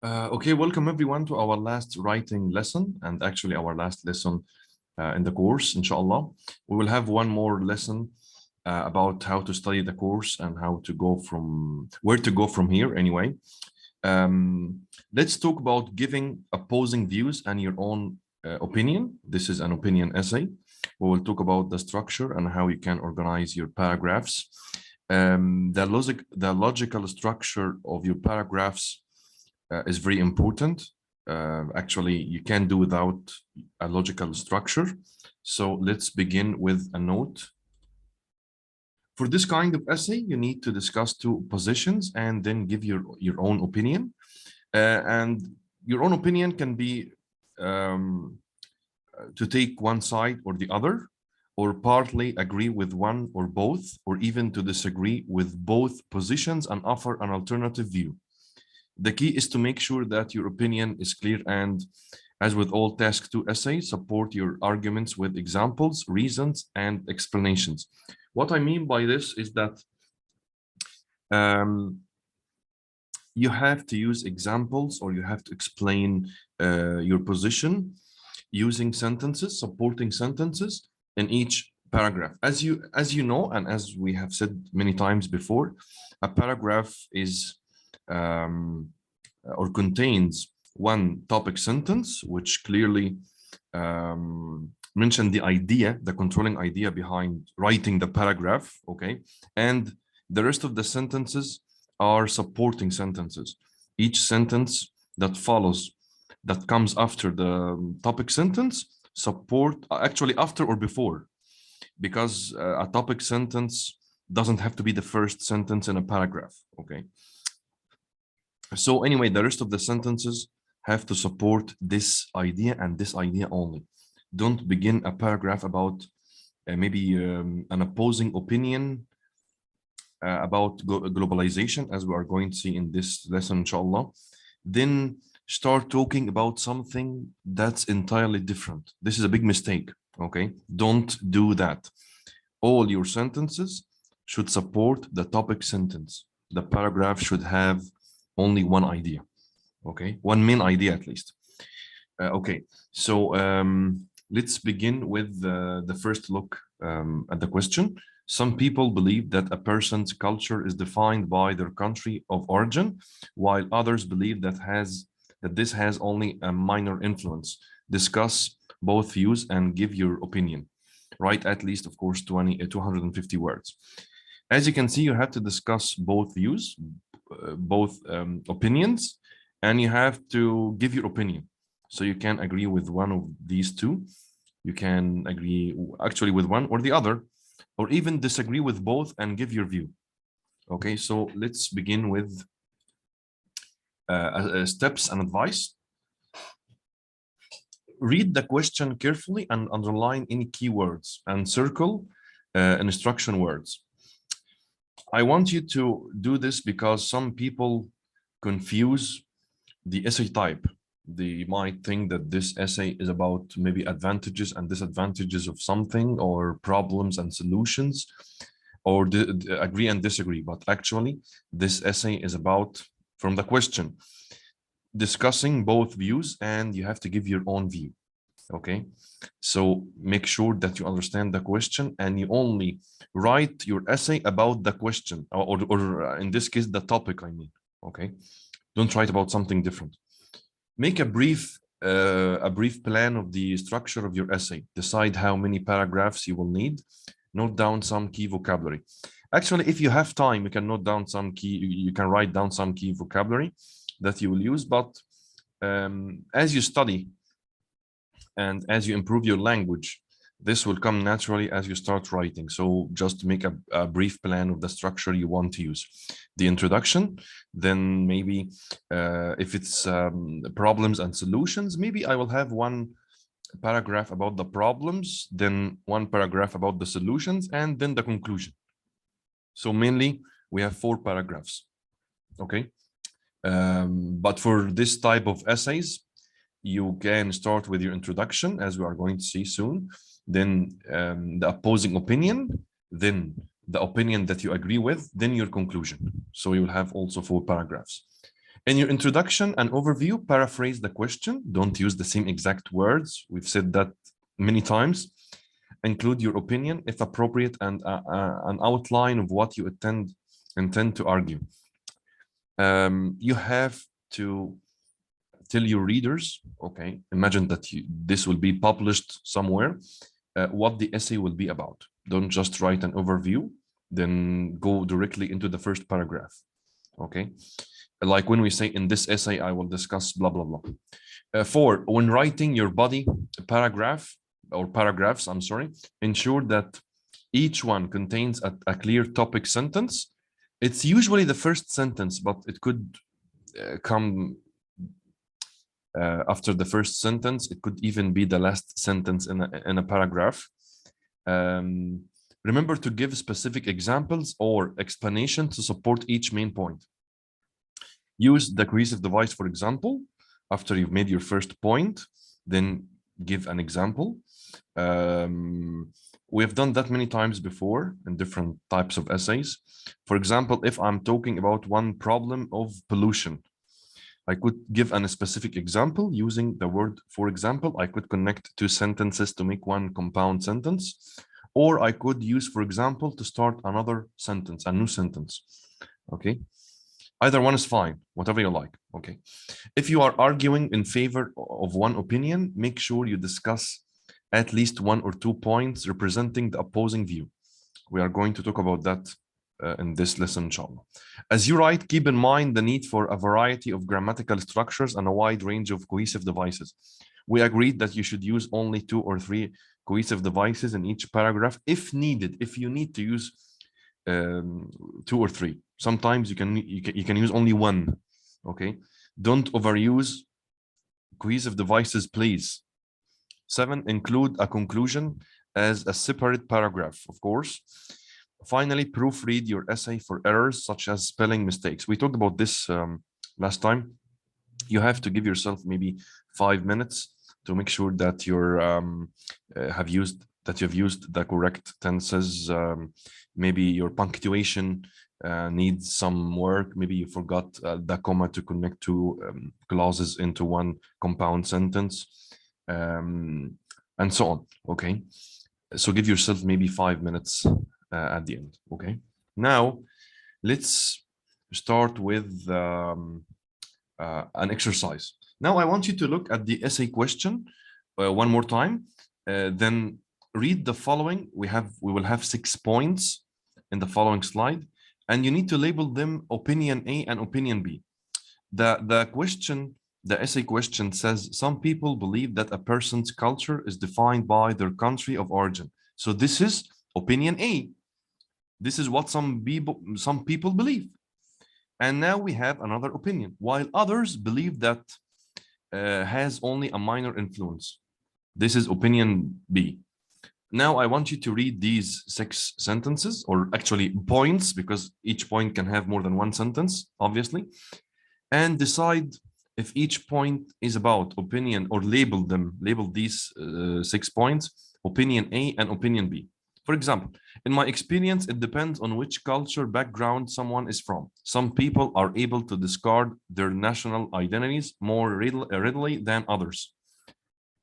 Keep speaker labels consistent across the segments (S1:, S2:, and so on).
S1: Okay, welcome everyone to our last writing lesson, and actually our last lesson in the course, inshallah. We will have one more lesson about how to study the course and how to go from where to go from here anyway. Let's talk about giving opposing views and your own opinion. This is an opinion essay. We will talk about the structure and how you can organize your paragraphs. The logical structure of your paragraphs is very important. Actually, you can't do without a logical structure. So let's begin with a note. For this kind of essay, you need to discuss two positions and then give your own opinion. And your own opinion can be to take one side or the other, or partly agree with one or both, or even to disagree with both positions and offer an alternative view. The key is to make sure that your opinion is clear and, as with all task 2 essays, support your arguments with examples, reasons, and explanations. What I mean by this is that you have to use examples, or you have to explain your position using sentences, supporting sentences in each paragraph. As you know, and as we have said many times before, a paragraph is or contains one topic sentence, which clearly mention the idea, the controlling idea behind writing the paragraph, okay? And the rest of the sentences are supporting sentences. Each sentence that follows, that comes after the topic sentence, support, actually after or before, because a topic sentence doesn't have to be the first sentence in a paragraph, okay? So anyway, the rest of the sentences have to support this idea and this idea only. Don't begin a paragraph about maybe an opposing opinion about globalization, as we are going to see in this lesson, inshallah. Then start talking about something that's entirely different. This is a big mistake, okay? Don't do that. All your sentences should support the topic sentence. The paragraph should have only one idea, okay? One main idea at least. Okay, so let's begin with the first look at the question. Some people believe that a person's culture is defined by their country of origin, while others believe that this has only a minor influence. Discuss both views and give your opinion. Write at least, of course, 250 words. As you can see, you have to discuss both views, both opinions, and you have to give your opinion. So you can agree with one of these two. You can agree actually with one or the other, or even disagree with both and give your view. Okay, so let's begin with steps and advice. Read the question carefully and underline any keywords and circle instruction words. I want you to do this because some people confuse the essay type. They might think that this essay is about maybe advantages and disadvantages of something, or problems and solutions, or agree and disagree. But actually, this essay is about, from the question, discussing both views, and you have to give your own view. Okay, so make sure that you understand the question and you only write your essay about the question, or in this case, the topic, I mean. Okay, don't write about something different. Make a brief plan of the structure of your essay. Decide how many paragraphs you will need. Note down some key vocabulary. Actually, if you have time, you can note down some key, you can write down some key vocabulary that you will use, but as you study and as you improve your language, this will come naturally as you start writing. So just make a brief plan of the structure you want to use. The introduction, then maybe if it's problems and solutions, maybe I will have one paragraph about the problems, then one paragraph about the solutions, and then the conclusion. So mainly we have 4 paragraphs, okay? But for this type of essays, you can start with your introduction, as we are going to see soon, then the opposing opinion, then the opinion that you agree with, then your conclusion. So you'll have also 4 paragraphs. In your introduction and overview, paraphrase the question. Don't use the same exact words. We've said that many times. Include your opinion, if appropriate, and an outline of what you intend to argue. You have to tell your readers, okay, imagine that this will be published somewhere, what the essay will be about. Don't just write an overview, then go directly into the first paragraph, okay? Like when we say, in this essay, I will discuss blah, blah, blah. 4, when writing your body paragraph or paragraphs, I'm sorry, ensure that each one contains a clear topic sentence. It's usually the first sentence, but it could come after the first sentence. It could even be the last sentence in a paragraph. Remember to give specific examples or explanation to support each main point. Use the cohesive device, for example, after you've made your first point, then give an example. We have done that many times before in different types of essays. For example, if I'm talking about one problem of pollution, I could give a specific example using the word, for example. I could connect 2 sentences to make one compound sentence, or I could use, for example, to start another sentence, a new sentence, okay? Either one is fine, whatever you like, okay? If you are arguing in favor of one opinion, make sure you discuss at least 1 or 2 points representing the opposing view. We are going to talk about that in this lesson, inshallah. As you write, keep in mind the need for a variety of grammatical structures and a wide range of cohesive devices. We agreed that you should use only 2 or 3 cohesive devices in each paragraph if needed. If you need to use 2 or 3, sometimes you can use only 1, okay? Don't overuse cohesive devices, please. 7, include a conclusion as a separate paragraph, of course. Finally, proofread your essay for errors such as spelling mistakes. We talked about this last time. You have to give yourself maybe 5 minutes to make sure that you're you've used the correct tenses. Maybe your punctuation needs some work. Maybe you forgot the comma to connect 2 clauses into one compound sentence, and so on, okay? So give yourself maybe 5 minutes at the end, okay? Now, let's start with an exercise. Now, I want you to look at the essay question one more time, then read the following. We will have 6 points in the following slide, and you need to label them opinion A and opinion B. The essay question says, some people believe that a person's culture is defined by their country of origin. So this is opinion A. This is what some people believe. And now we have another opinion, while others believe that has only a minor influence. This is opinion B. Now I want you to read these 6 sentences, or actually points, because each point can have more than 1 sentence, obviously, and decide if each point is about opinion, or label these 6 points, opinion A and opinion B. For example, in my experience, it depends on which culture background someone is from. Some people are able to discard their national identities more readily than others.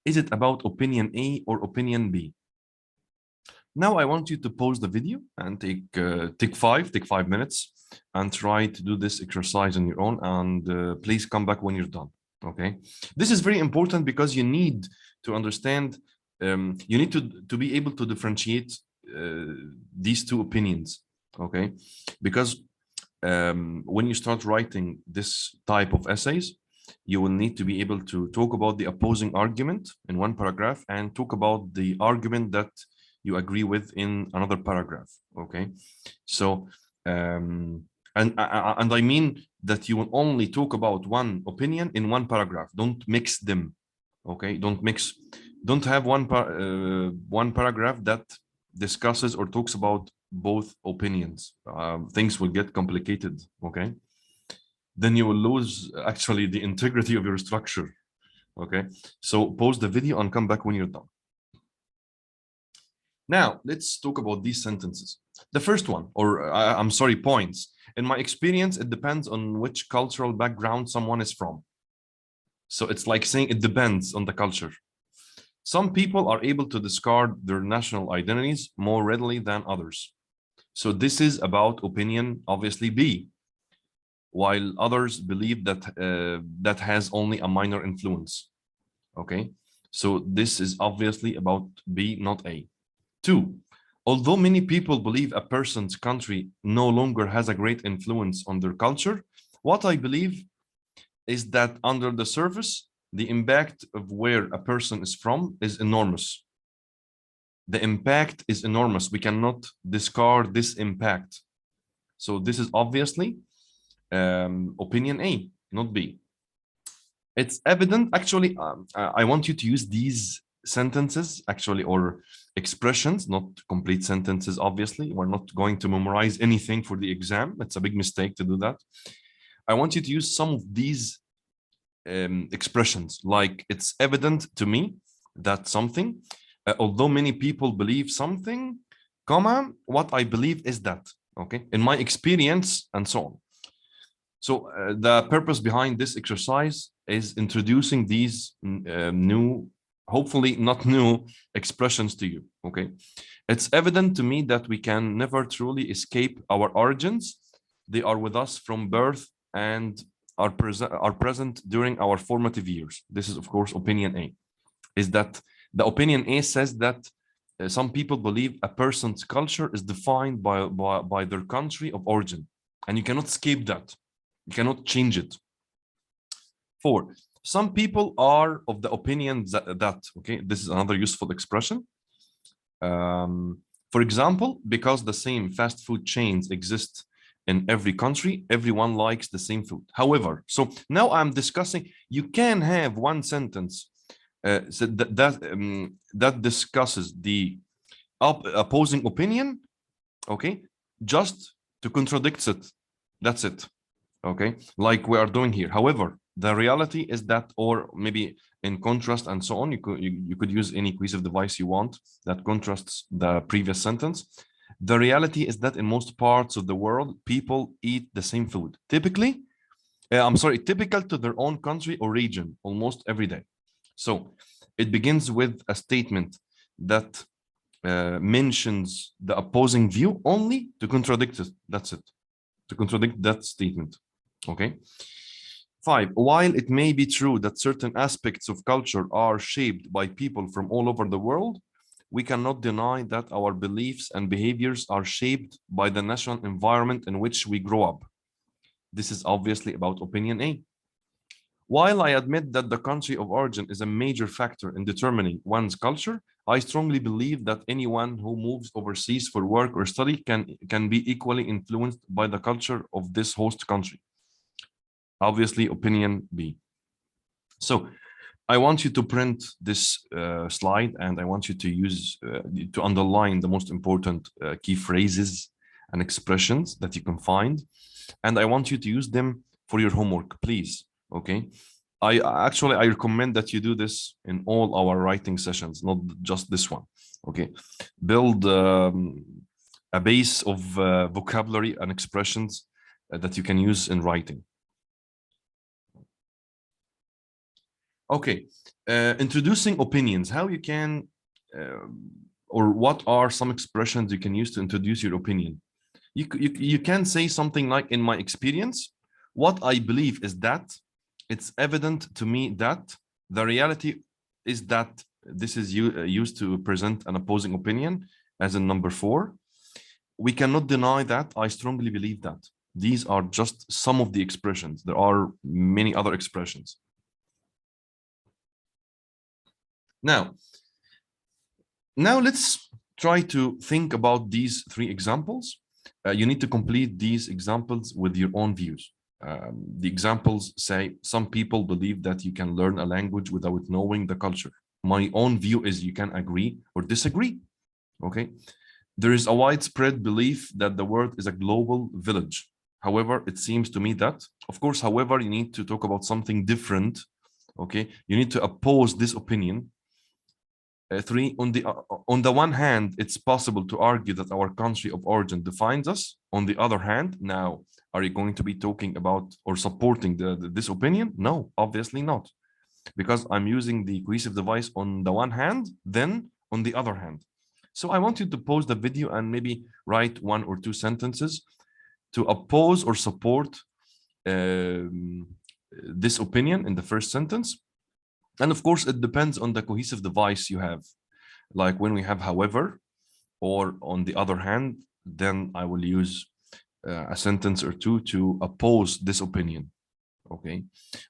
S1: Is it about opinion A or opinion B? Now I want you to pause the video and take 5 minutes and try to do this exercise on your own, and please come back when you're done, okay? This is very important because you need to understand, you need to be able to differentiate these 2 opinions, okay? Because when you start writing this type of essays, you will need to be able to talk about the opposing argument in one paragraph and talk about the argument that you agree with in another paragraph, okay? So and I mean that you will only talk about one opinion in one paragraph. Don't mix them, okay? Don't have one paragraph that discusses or talks about both opinions. Things will get complicated, okay? Then you will lose actually the integrity of your structure, okay? So pause the video and come back when you're done. Now, let's talk about these sentences. The first one, or I'm sorry, points. In my experience, it depends on which cultural background someone is from. So it's like saying it depends on the culture. Some people are able to discard their national identities more readily than others. So this is about opinion, obviously B, while others believe that that has only a minor influence. Okay, so this is obviously about B, not A. 2, although many people believe a person's country no longer has a great influence on their culture, what I believe is that under the surface, the impact of where a person is from is enormous. The impact is enormous. We cannot discard this impact. So this is obviously opinion A, not B. It's evident, actually, I want you to use these sentences, actually, or expressions, not complete sentences, obviously. We're not going to memorize anything for the exam. It's a big mistake to do that. I want you to use some of these expressions, like it's evident to me that something, although many people believe something, comma, what I believe is that, okay, in my experience, and so on. So the purpose behind this exercise is introducing these new, hopefully not new, expressions to you, okay? It's evident to me that we can never truly escape our origins. They are with us from birth and are present during our formative years. This is, of course, opinion A. Is that the opinion A says that some people believe a person's culture is defined by their country of origin, and you cannot escape that. You cannot change it. 4, some people are of the opinion that okay, this is another useful expression. For example, because the same fast food chains exist in every country, everyone likes the same food. However, so now I'm discussing, you can have one sentence so that discusses the opposing opinion, okay, just to contradict it. That's it, okay, like we are doing here. However, the reality is that, or maybe in contrast and so on, you could use any cohesive device you want that contrasts the previous sentence. The reality is that in most parts of the world, people eat the same food. Typically, typical to their own country or region almost every day. So it begins with a statement that mentions the opposing view only to contradict it. That's it. To contradict that statement. Okay. 5, while it may be true that certain aspects of culture are shaped by people from all over the world, we cannot deny that our beliefs and behaviors are shaped by the national environment in which we grow up. This is obviously about opinion A. While I admit that the country of origin is a major factor in determining one's culture, I strongly believe that anyone who moves overseas for work or study can be equally influenced by the culture of this host country. Obviously, opinion B. So I want you to print this slide, and I want you to use to underline the most important key phrases and expressions that you can find, and I want you to use them for your homework, please. Okay. I recommend that you do this in all our writing sessions, not just this one. Okay. Build a base of vocabulary and expressions that you can use in writing. Okay, introducing opinions, how you can, or what are some expressions you can use to introduce your opinion? You can say something like, in my experience, what I believe is that, it's evident to me that, the reality is that. This is used to present an opposing opinion, as in number 4. We cannot deny that, I strongly believe that. These are just some of the expressions. There are many other expressions. Now let's try to think about these 3 examples. You need to complete these examples with your own views. The examples say, some people believe that you can learn a language without knowing the culture. My own view is you can agree or disagree. Okay. There is a widespread belief that the world is a global village. However, it seems to me that, of course, however, you need to talk about something different. Okay. You need to oppose this opinion. Three, on the one hand, it's possible to argue that our country of origin defines us. On the other hand, now, are you going to be talking about or supporting this opinion? No, obviously not, because I'm using the cohesive device on the one hand, then on the other hand. So I want you to pause the video and maybe write 1 or 2 sentences to oppose or support this opinion in the first sentence. And of course, it depends on the cohesive device you have. Like when we have however, or on the other hand, then I will use a sentence or two to oppose this opinion. Okay,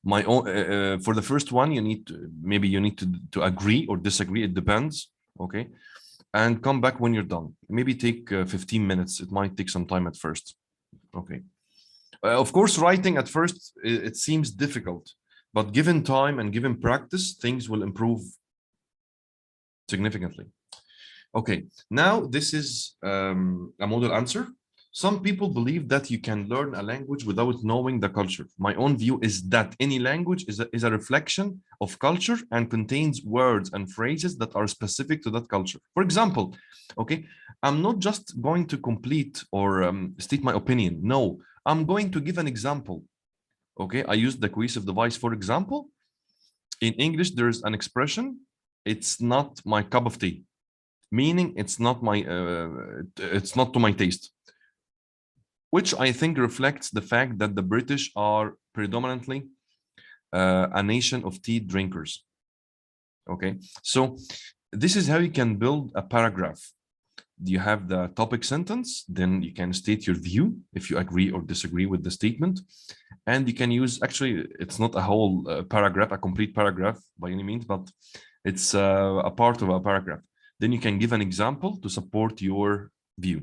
S1: my own for the first one, you need to, maybe you need to agree or disagree. It depends. Okay, and come back when you're done. Maybe take 15 minutes. It might take some time at first. Okay. Of course, writing at first, it seems difficult, but given time and given practice, things will improve significantly. Okay, now this is a model answer. Some people believe that you can learn a language without knowing the culture. My own view is that any language is a reflection of culture and contains words and phrases that are specific to that culture. For example, okay, I'm not just going to complete or state my opinion. No, I'm going to give an example. Okay, I used the cohesive device. For example, in English, there's an expression, it's not my cup of tea, meaning it's not to my taste, which I think reflects the fact that the British are predominantly a nation of tea drinkers. Okay, so this is how you can build a paragraph. You have the topic sentence, then you can state your view if you agree or disagree with the statement. And you can use, actually, it's not a whole paragraph, a complete paragraph by any means, but it's a part of a paragraph. Then you can give an example to support your view.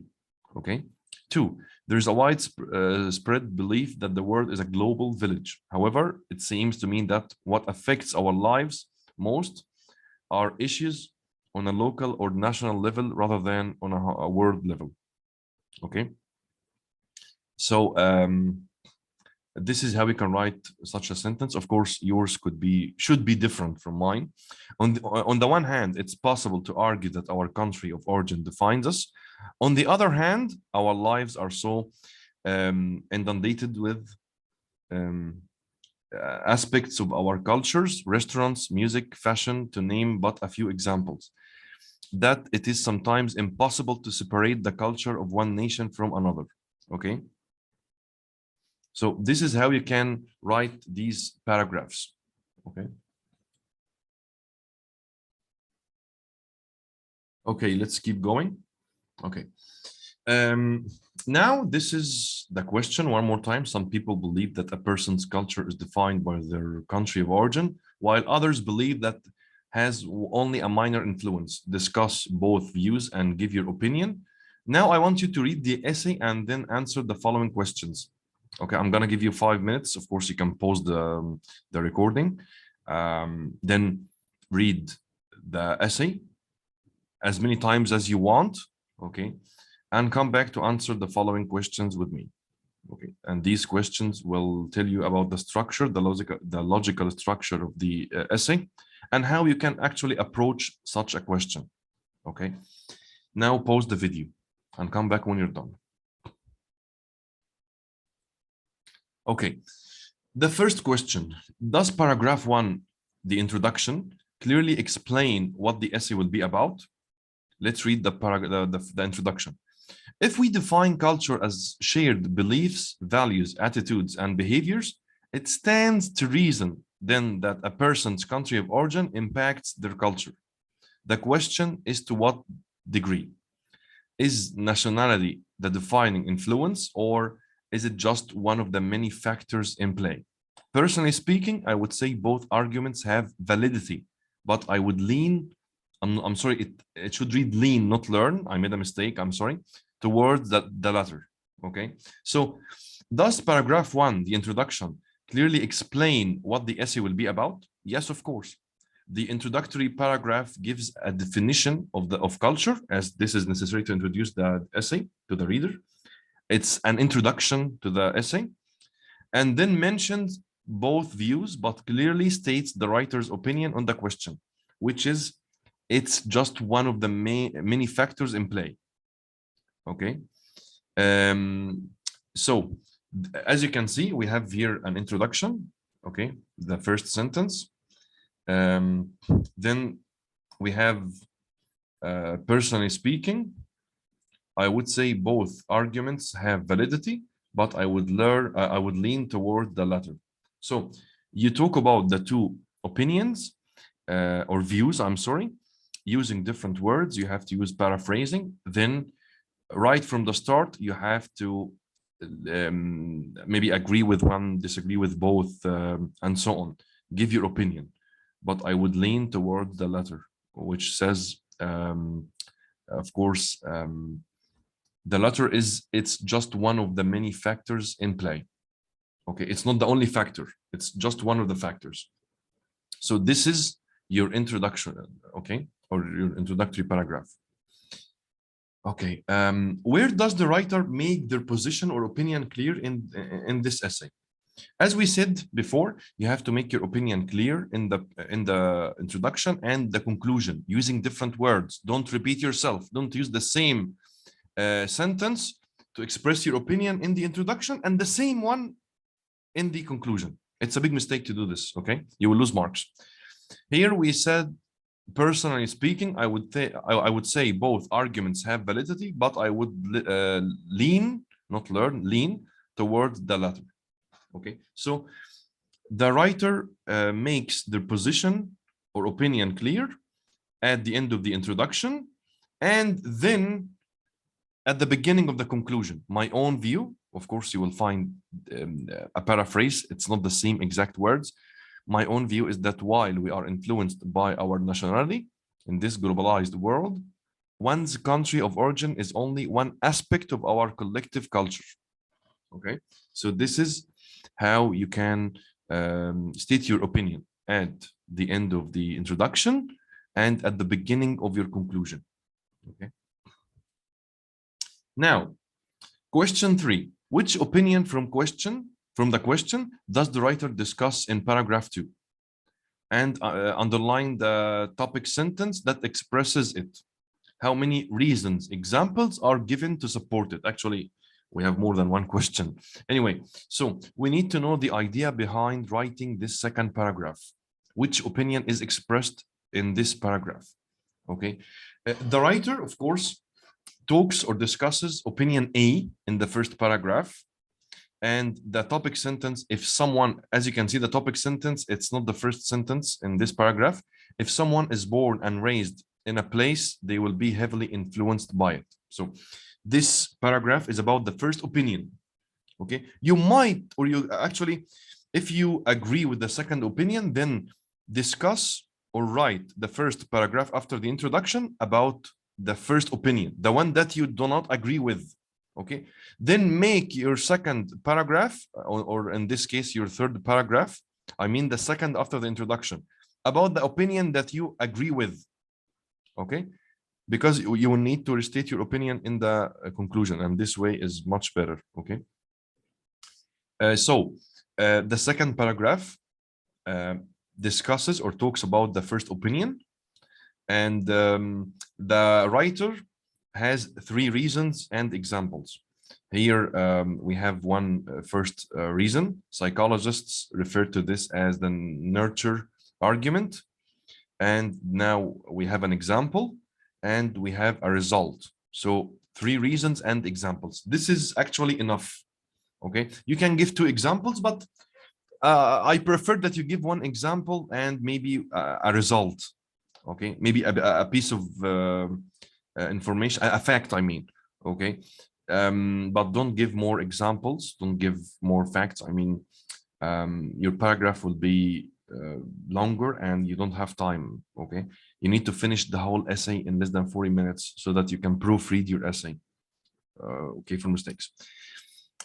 S1: Okay. 2, there's a widespread belief that the world is a global village. However, it seems to mean that what affects our lives most are issues on a local or national level rather than on a world level. Okay. So this is how we can write such a sentence. Of course, yours should be different from mine. On the one hand, it's possible to argue that our country of origin defines us. On the other hand, our lives are so inundated with aspects of our cultures, restaurants, music, fashion, to name but a few examples, that it is sometimes impossible to separate the culture of one nation from another. Okay. So this is how you can write these paragraphs. Okay. Okay, let's keep going. Okay. Now this is the question one more time. Some people believe that a person's culture is defined by their country of origin, while others believe that has only a minor influence. Discuss both views and give your opinion. Now I want you to read the essay and then answer the following questions. Okay, I'm gonna give you 5 minutes. Of course, you can pause the recording. Then read the essay as many times as you want. Okay, and come back to answer the following questions with me. Okay, and these questions will tell you about the structure, the logical structure of the essay, and how you can actually approach such a question. Okay, now pause the video and come back when you're done. Okay, the first question, does paragraph 1, the introduction, clearly explain what the essay will be about? Let's read the introduction. If we define culture as shared beliefs, values, attitudes, and behaviors, it stands to reason then that a person's country of origin impacts their culture. The question is to what degree? Is nationality the defining influence, or is it just one of the many factors in play? Personally speaking, I would say both arguments have validity, but I would lean, I'm sorry, it should read lean, not learn. I made a mistake, I'm sorry, towards the latter. Okay, so does paragraph 1, the introduction, clearly explain what the essay will be about? Yes, of course. The introductory paragraph gives a definition of culture, as this is necessary to introduce the essay to the reader. It's an introduction to the essay, and then mentions both views, but clearly states the writer's opinion on the question, which is It's just one of the many factors in play. Okay. So as you can see, we have here an introduction. Okay, the first sentence. Then we have personally speaking. I would say both arguments have validity, but I would lean toward the latter. So you talk about the two opinions or views, I'm sorry, using different words. You have to use paraphrasing. Then right from the start, you have to maybe agree with one, disagree with both, and so on. Give your opinion. But I would lean towards the latter, which says, of course, the latter is, it's just one of the many factors in play. Okay, it's not the only factor, it's just one of the factors. So this is your introduction, okay, or your introductory paragraph. Okay, where does the writer make their position or opinion clear in this essay? As we said before, you have to make your opinion clear in the introduction and the conclusion using different words. Don't repeat yourself. Don't use the same sentence to express your opinion in the introduction and the same one in the conclusion. It's a big mistake to do this, okay? You will lose marks. Here we said, personally speaking, I would say both arguments have validity, but I would lean towards the latter. Okay, so the writer makes their position or opinion clear at the end of the introduction, and then at the beginning of the conclusion. My own view, of course, you will find a paraphrase. It's not the same exact words. My own view is that while we are influenced by our nationality in this globalized world, one's country of origin is only one aspect of our collective culture. Okay, so this is how you can state your opinion at the end of the introduction and at the beginning of your conclusion. Okay. Now, question 3. Which opinion from the question does the writer discuss in paragraph 2? And underline the topic sentence that expresses it. How many reasons, examples are given to support it? Actually, we have more than one question. Anyway, so we need to know the idea behind writing this second paragraph. Which opinion is expressed in this paragraph? Okay. The writer, of course, talks or discusses opinion A in the first paragraph, and the topic sentence, if someone, as you can see, the topic sentence, it's not the first sentence in this paragraph. If someone is born and raised in a place, they will be heavily influenced by it. So this paragraph is about the first opinion. Okay, you might, or you actually, if you agree with the second opinion, then discuss or write the first paragraph after the introduction about the first opinion, the one that you do not agree with. Okay, then make your second paragraph, or in this case, your third paragraph, I mean the second after the introduction, about the opinion that you agree with. Okay, because you will need to restate your opinion in the conclusion, and this way is much better. Okay, so the second paragraph discusses or talks about the first opinion, and the writer has 3 reasons and examples. Here we have one first reason. Psychologists refer to this as the nurture argument. And now we have an example and we have a result. So 3 reasons and examples. This is actually enough. Okay, you can give 2 examples, but I prefer that you give 1 example and maybe a result. Okay, maybe a piece of information, a fact, I mean. Okay, but don't give more examples, don't give more facts. I mean, your paragraph will be longer and you don't have time. Okay, you need to finish the whole essay in less than 40 minutes so that you can proofread your essay. Okay, for mistakes.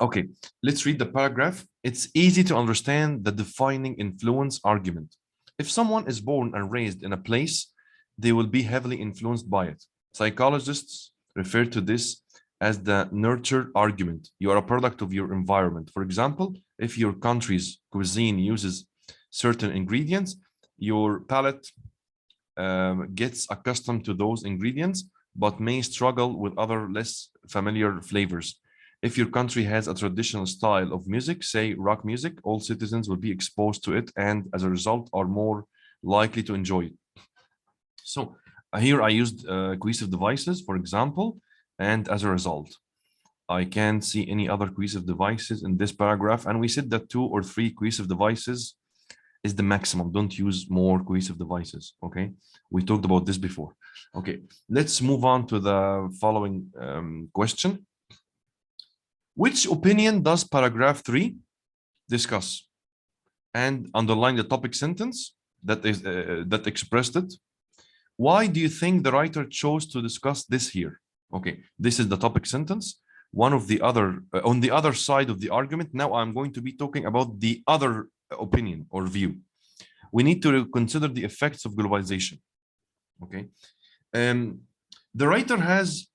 S1: Okay, let's read the paragraph. It's easy to understand the defining influence argument. If someone is born and raised in a place, they will be heavily influenced by it. Psychologists refer to this as the nurture argument. You are a product of your environment. For example, if your country's cuisine uses certain ingredients, your palate gets accustomed to those ingredients, but may struggle with other less familiar flavors. If your country has a traditional style of music, say rock music, all citizens will be exposed to it and as a result are more likely to enjoy it. So here I used cohesive devices, for example, and as a result, I can't see any other cohesive devices in this paragraph. And we said that 2 or 3 cohesive devices is the maximum. Don't use more cohesive devices. Okay, we talked about this before. Okay, let's move on to the following question. Which opinion does paragraph 3 discuss? And underline the topic sentence that is that expressed it. Why do you think the writer chose to discuss this here? Okay, this is the topic sentence. One of the other on the other side of the argument. Now I'm going to be talking about the other opinion or view. We need to consider the effects of globalization. Okay, the writer has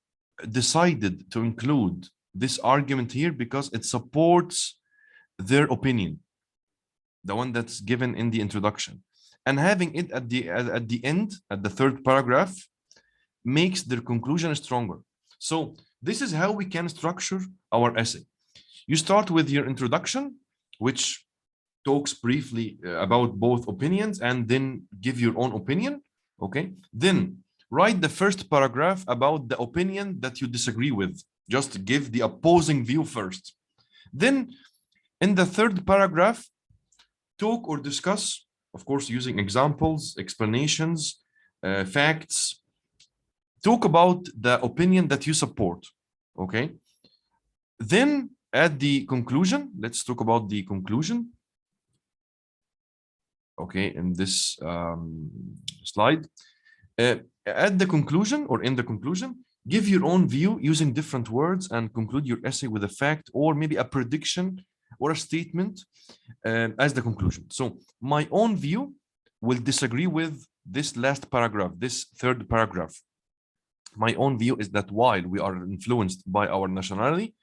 S1: decided to include this argument here because it supports their opinion, the one that's given in the introduction, and having it at the end, at the third paragraph, makes their conclusion stronger. So this is how we can structure our essay. You start with your introduction, which talks briefly about both opinions, and then give your own opinion. Okay, then write the first paragraph about the opinion that you disagree with. Just give the opposing view first. Then in the third paragraph, talk or discuss, of course, using examples, explanations, facts. Talk about the opinion that you support. Okay, then at the conclusion, let's talk about the conclusion. Okay, in this slide, at the conclusion or in the conclusion, give your own view using different words and conclude your essay with a fact or maybe a prediction or a statement as the conclusion. So my own view will disagree with this last paragraph, this third paragraph. My own view is that while we are influenced by our nationality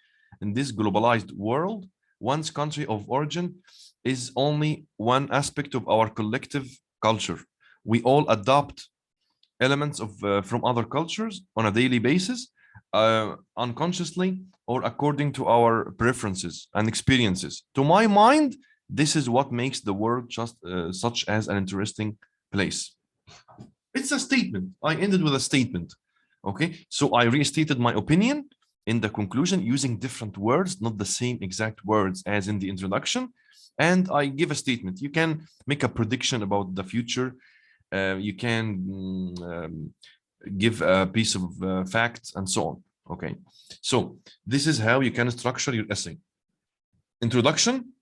S1: in this globalized world, one's country of origin is only one aspect of our collective culture. We all adopt elements of from other cultures on a daily basis, unconsciously or according to our preferences and experiences. To my mind, this is what makes the world just such as an interesting place. It's a statement. I ended with a statement. Okay, so I restated my opinion in the conclusion using different words, not the same exact words as in the introduction. And I give a statement. You can make a prediction about the future. You can give a piece of facts and so on. Okay, so this is how you can structure your essay. Introduction,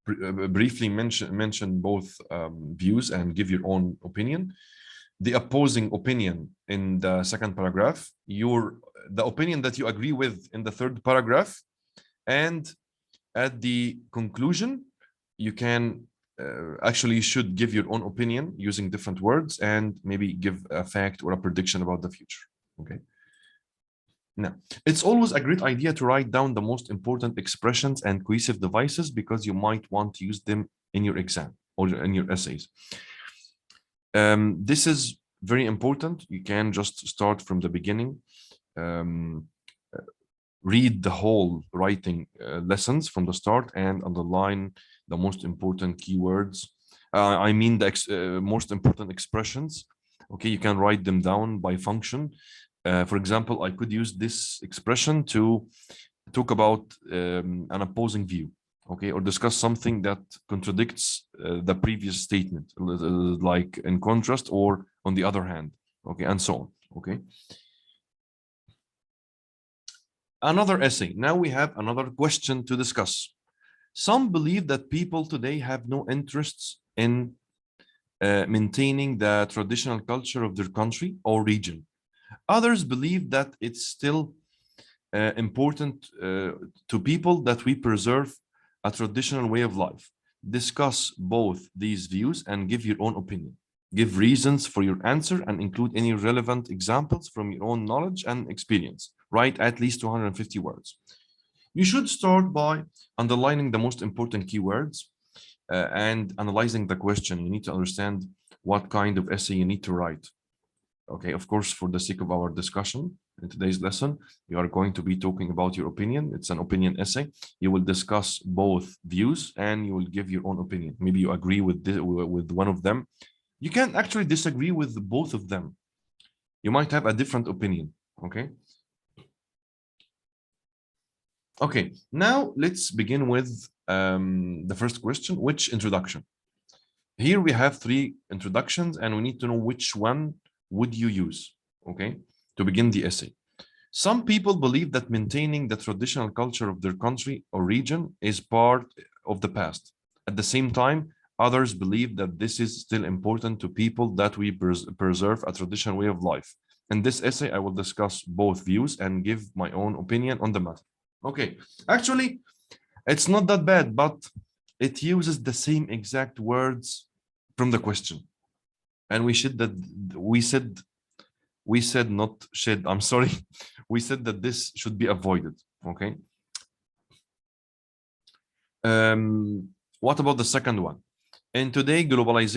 S1: briefly mention both views and give your own opinion. The opposing opinion in the second paragraph, the opinion that you agree with in the third paragraph, and at the conclusion, you can actually should give your own opinion using different words and maybe give a fact or a prediction about the future. Okay. Now, it's always a great idea to write down the most important expressions and cohesive devices because you might want to use them in your exam or in your essays. This is very important. You can just start from the beginning. Read the whole writing lessons from the start and underline the most important keywords. I mean the most important expressions. Okay, you can write them down by function. For example, I could use this expression to talk about an opposing view, okay, or discuss something that contradicts the previous statement, like in contrast or on the other hand, okay, and so on, okay. Another essay. Now we have another question to discuss. Some believe that people today have no interests in maintaining the traditional culture of their country or region. Others believe that it's still important to people that we preserve a traditional way of life. Discuss both these views and give your own opinion. Give reasons for your answer and include any relevant examples from your own knowledge and experience. Write at least 250 words. You should start by underlining the most important keywords and analyzing the question. You need to understand what kind of essay you need to write. Okay, of course, for the sake of our discussion in today's lesson, you are going to be talking about your opinion. It's an opinion essay. You will discuss both views and you will give your own opinion. Maybe you agree with one of them. You can actually disagree with both of them. You might have a different opinion. Okay. Okay, now let's begin with the first question, which introduction? Here we have 3 introductions and we need to know which one would you use, okay, to begin the essay. Some people believe that maintaining the traditional culture of their country or region is part of the past. At the same time, others believe that this is still important to people, that we preserve a traditional way of life. In this essay, I will discuss both views and give my own opinion on the matter. Okay, actually, it's not that bad, but it uses the same exact words from the question. And we said not should, I'm sorry. We said that this should be avoided, okay? What about the second one? In today's globalized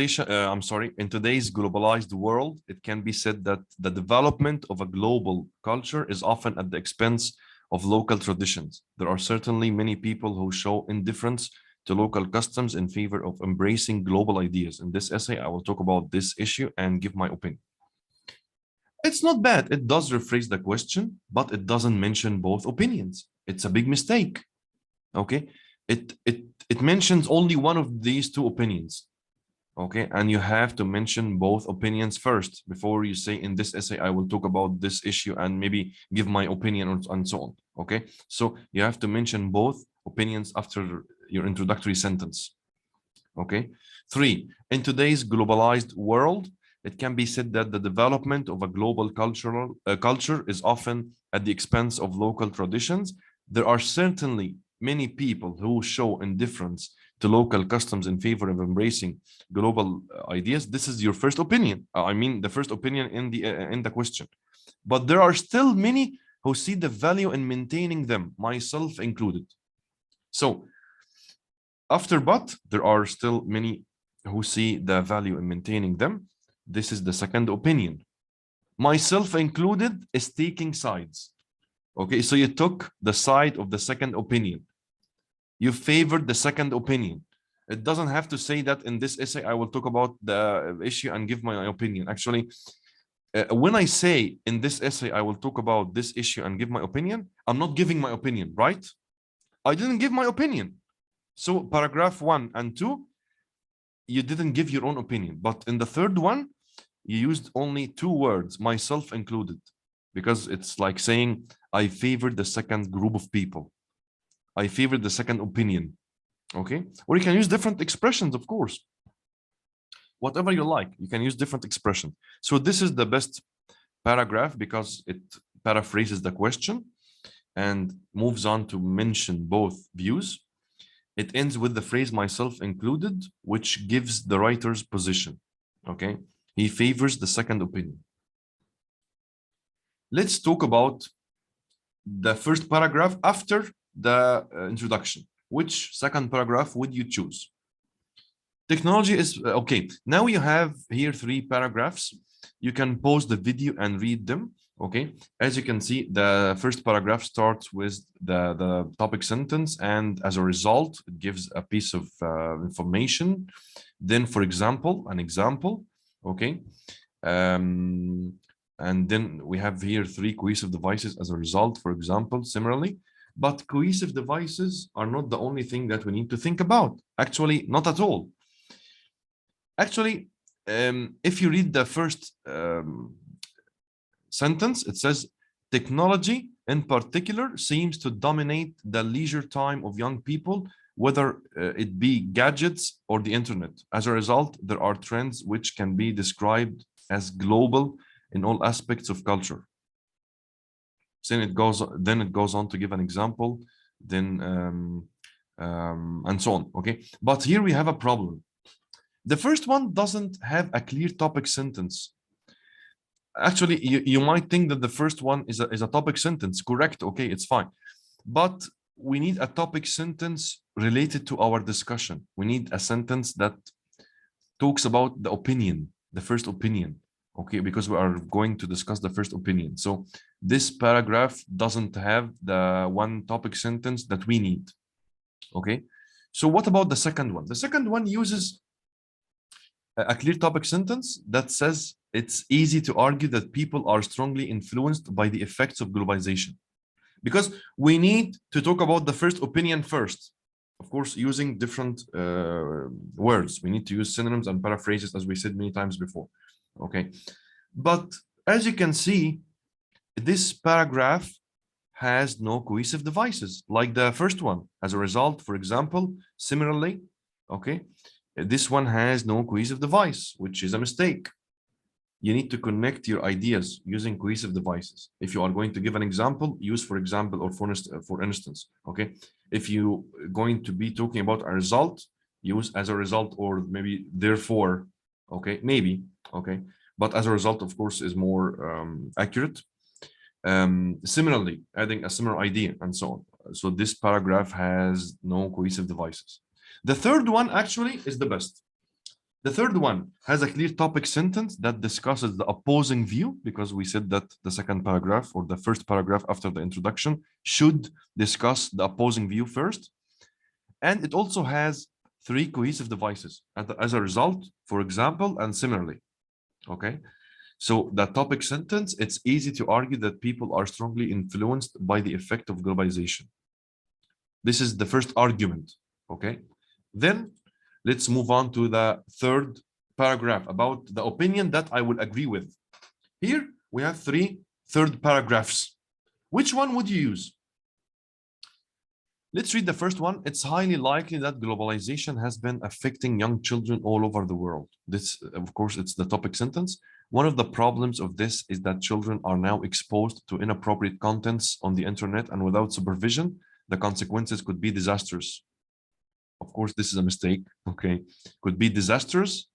S1: world, it can be said that the development of a global culture is often at the expense of local traditions. There are certainly many people who show indifference to local customs in favor of embracing global ideas. In this essay, I will talk about this issue and give my opinion. It's not bad. It does rephrase the question, but it doesn't mention both opinions. It's a big mistake. Okay. It mentions only one of these 2 opinions. Okay, and you have to mention both opinions first before you say, in this essay I will talk about this issue and maybe give my opinion and so on. Okay, so you have to mention both opinions after your introductory sentence. Okay, 3, in today's globalized world, it can be said that the development of a global culture is often at the expense of local traditions. There are certainly many people who show indifference to local customs in favor of embracing global ideas. This is your first opinion. I mean, the first opinion in the question. But there are still many who see the value in maintaining them, myself included. So after but, there are still many who see the value in maintaining them. This is the second opinion. Myself included is taking sides. Okay, so you took the side of the second opinion. You favored the second opinion. It doesn't have to say that in this essay I will talk about the issue and give my opinion. Actually, when I say in this essay I will talk about this issue and give my opinion, I'm not giving my opinion, right? I didn't give my opinion. So paragraph 1 and 2, you didn't give your own opinion. But in the third one, you used only 2 words, myself included, because it's like saying I favored the second group of people. I favor the second opinion, okay? Or you can use different expressions, of course. Whatever you like, you can use different expressions. So this is the best paragraph because it paraphrases the question and moves on to mention both views. It ends with the phrase myself included, which gives the writer's position, okay? He favors the second opinion. Let's talk about the first paragraph after the introduction. Which second paragraph would you choose? Technology is okay. Now you have here 3 paragraphs. You can pause the video and read them. Okay, as you can see, the first paragraph starts with the topic sentence, and as a result, it gives a piece of information. Then, for example, an example. Okay, and then we have here 3 cohesive devices as a result, for example, similarly. But cohesive devices are not the only thing that we need to think about. Actually, not at all. Actually, if you read the first sentence, it says, technology in particular seems to dominate the leisure time of young people, whether it be gadgets or the internet. As a result, there are trends which can be described as global in all aspects of culture. Then it goes on to give an example, then and so on. Okay, but here we have a problem. The first one doesn't have a clear topic sentence. Actually, you might think that the first one is a topic sentence, correct? Okay, it's fine. But we need a topic sentence related to our discussion. We need a sentence that talks about the opinion. the first opinion, okay, because we are going to discuss the first opinion. So this paragraph doesn't have the one topic sentence that we need, okay. So what about the second one? The second one uses a clear topic sentence that says it's easy to argue that people are strongly influenced by the effects of globalization, because we need to talk about the first opinion first, of course, using different words. We need to use synonyms and paraphrases, as we said many times before, okay. But as you can see, this paragraph has no cohesive devices like the first one. As a result, for example, similarly, okay, this one has no cohesive device, which is a mistake. You need to connect your ideas using cohesive devices. If you are going to give an example, use for example or for instance, okay? If you are going to be talking about a result, use as a result or maybe therefore, okay, maybe, okay? But as a result, of course, is more accurate. Similarly, adding a similar idea and so on. So this paragraph has no cohesive devices. The third one actually is the best. The third one has a clear topic sentence that discusses the opposing view, because we said that the second paragraph or the first paragraph after the introduction should discuss the opposing view first. And it also has three cohesive devices as a result, for example, and similarly, okay? So the topic sentence, it's easy to argue that people are strongly influenced by the effect of globalization. This is the first argument, okay? Then let's move on to the third paragraph about the opinion that I will agree with. Here we have three third paragraphs. Which one would you use? Let's read the first one. It's highly likely that globalization has been affecting young children all over the world. This, of course, it's the topic sentence. One of the problems of this is that children are now exposed to inappropriate contents on the internet, and without supervision, the consequences could be disastrous. Of course, this is a mistake, okay? Could be disastrous.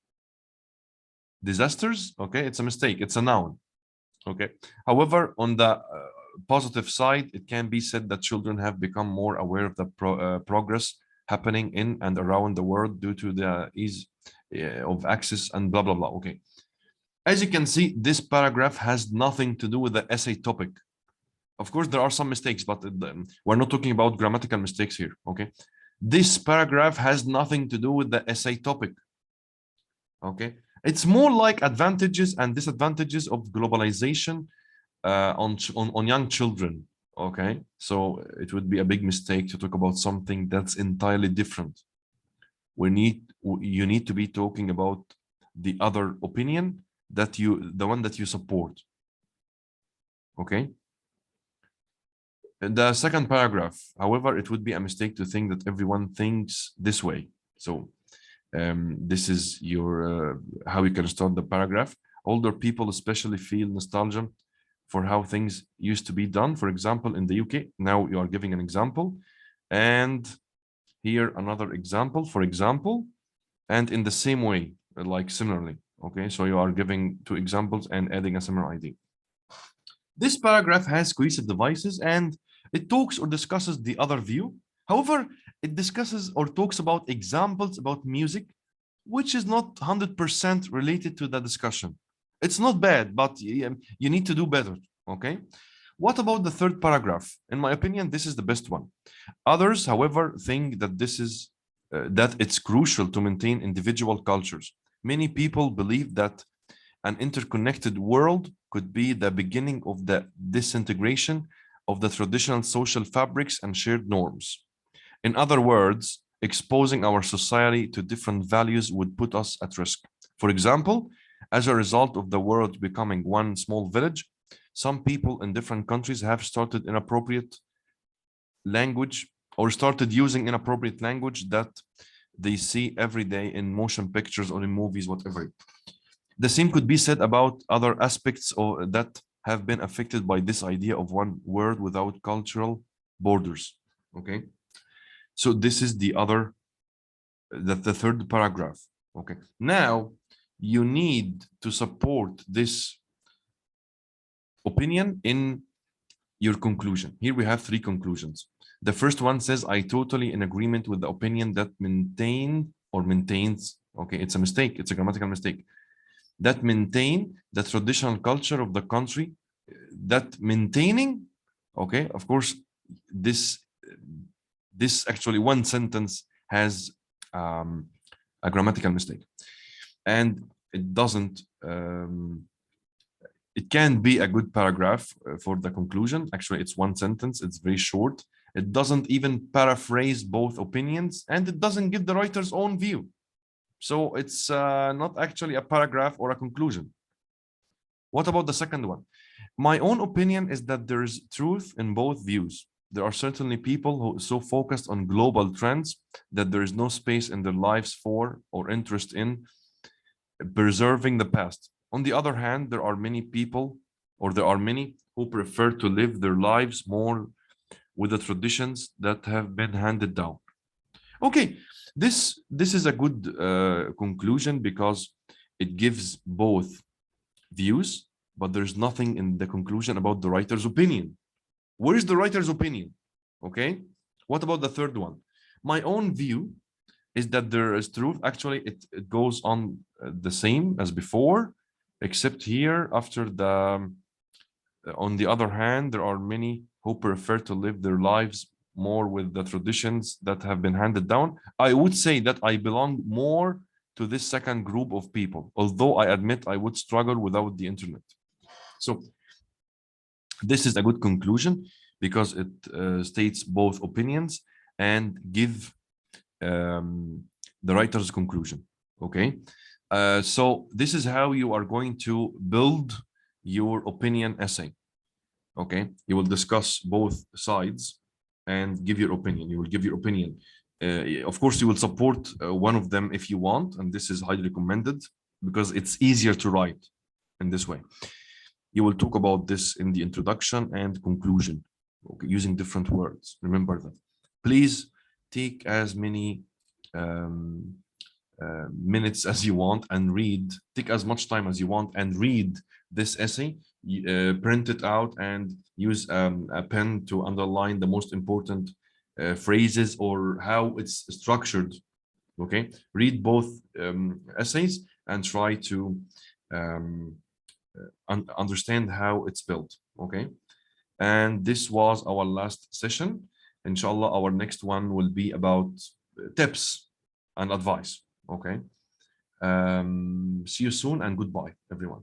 S1: Disasters, okay? It's a mistake. It's a noun, okay? However, on the positive side, it can be said that children have become more aware of the progress happening in and around the world due to the ease of access and blah, blah, blah, okay? As you can see, this paragraph has nothing to do with the essay topic. Of course, there are some mistakes, but we're not talking about grammatical mistakes here, okay? This paragraph has nothing to do with the essay topic, okay? It's more like advantages and disadvantages of globalization on young children, okay? So it would be a big mistake to talk about something that's entirely different. You need to be talking about the other opinion that the one that you support, okay? The second paragraph, however, it would be a mistake to think that everyone thinks this way. So this is your how you can start the paragraph. Older people especially feel nostalgia for how things used to be done. For example, in the UK, now you are giving an example, and here another example, for example, and in the same way, like similarly, okay? So you are giving two examples and adding a similar idea. This paragraph has cohesive devices and it talks or discusses the other view. However, it discusses or talks about examples about music, which is not 100% related to the discussion. It's not bad, but you need to do better, okay? What about the third paragraph? In my opinion, this is the best one. Others, however, think that that it's crucial to maintain individual cultures. Many people believe that an interconnected world could be the beginning of the disintegration of the traditional social fabrics and shared norms. In other words, exposing our society to different values would put us at risk. For example, as a result of the world becoming one small village, some people in different countries have started inappropriate language or started using inappropriate language that they see every day in motion pictures or in movies, whatever. The same could be said about other aspects that have been affected by this idea of one world without cultural borders, okay? So this is the third paragraph, okay? Now, you need to support this opinion in your conclusion. Here we have three conclusions. The first one says, I totally in agreement with the opinion that maintains, okay, it's a mistake, it's a grammatical mistake. that maintain the traditional culture of the country, that maintaining, okay, of course, this actually one sentence has a grammatical mistake, and it doesn't it can be a good paragraph for the conclusion. Actually, it's one sentence, it's very short. It doesn't even paraphrase both opinions, and it doesn't give the writer's own view. So it's not actually a paragraph or a conclusion. What about the second one? My own opinion is that there is truth in both views. There are certainly people who are so focused on global trends that there is no space in their lives for or interest in preserving the past. On the other hand, there are many people, or there are many who prefer to live their lives more with the traditions that have been handed down. Okay, this is a good conclusion because it gives both views, but there's nothing in the conclusion about the writer's opinion. Where is the writer's opinion? Okay, what about the third one? My own view is that there is truth. Actually, it goes on the same as before, except here after the, on the other hand, there are many who prefer to live their lives more with the traditions that have been handed down. I would say that I belong more to this second group of people, although I admit I would struggle without the internet. So this is a good conclusion because it states both opinions and give the writer's conclusion. Okay, so this is how you are going to build your opinion essay. Okay, you will discuss both sides and give your opinion. You will give your opinion. Of course, you will support one of them if you want, and this is highly recommended because it's easier to write in this way. You will talk about this in the introduction and conclusion, okay, using different words. Remember that. Please take as many minutes as you want and read, take as much time as you want and read this essay, print it out and use a pen to underline the most important phrases or how it's structured. Okay, read both essays and try to understand how it's built. Okay, and this was our last session. Inshallah, our next one will be about tips and advice. Okay, see you soon and goodbye, everyone.